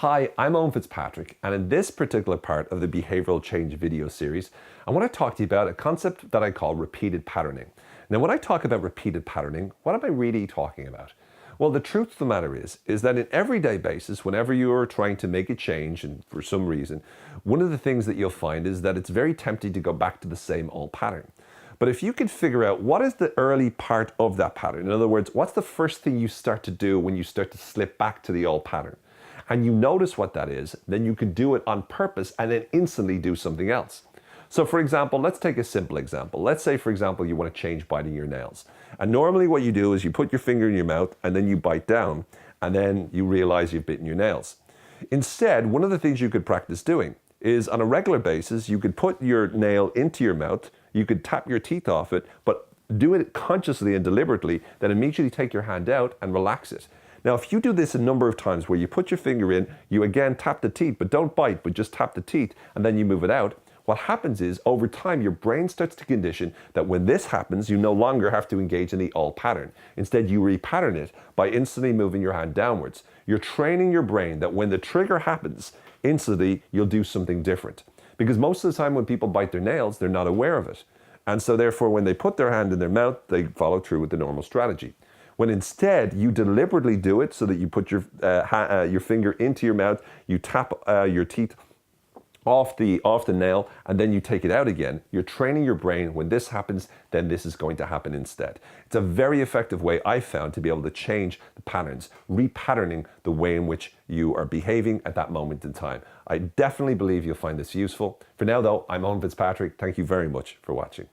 Hi, I'm Owen Fitzpatrick, and in this particular part of the Behavioral Change video series, I want to talk to you about a concept that I call repeated patterning. Now, when I talk about repeated patterning, what am I really talking about? Well, the truth of the matter is that in everyday basis, whenever you are trying to make a change, and for some reason, one of the things that you'll find is that it's very tempting to go back to the same old pattern. But if you can figure out what is the early part of that pattern, in other words, what's the first thing you start to do when you start to slip back to the old pattern, and you notice what that is, then you can do it on purpose and then instantly do something else. So for example, let's take a simple example. Let's say, for example, you want to change biting your nails. And normally what you do is you put your finger in your mouth and then you bite down and then you realize you've bitten your nails. Instead, one of the things you could practice doing is on a regular basis, you could put your nail into your mouth, you could tap your teeth off it, but do it consciously and deliberately, then immediately take your hand out and relax it. Now, if you do this a number of times where you put your finger in, you again tap the teeth, but don't bite, but just tap the teeth, and then you move it out, what happens is, over time, your brain starts to condition that when this happens, you no longer have to engage in the old pattern. Instead, you repattern it by instantly moving your hand downwards. You're training your brain that when the trigger happens, instantly, you'll do something different. Because most of the time when people bite their nails, they're not aware of it. And so therefore, when they put their hand in their mouth, they follow through with the normal strategy. When instead you deliberately do it so that you put your finger into your mouth, you tap your teeth off the nail, and then you take it out again, you're training your brain, when this happens, then this is going to happen instead. It's a very effective way, I found, to be able to change the patterns, repatterning the way in which you are behaving at that moment in time. I definitely believe you'll find this useful. For now though, I'm Owen Fitzpatrick. Thank you very much for watching.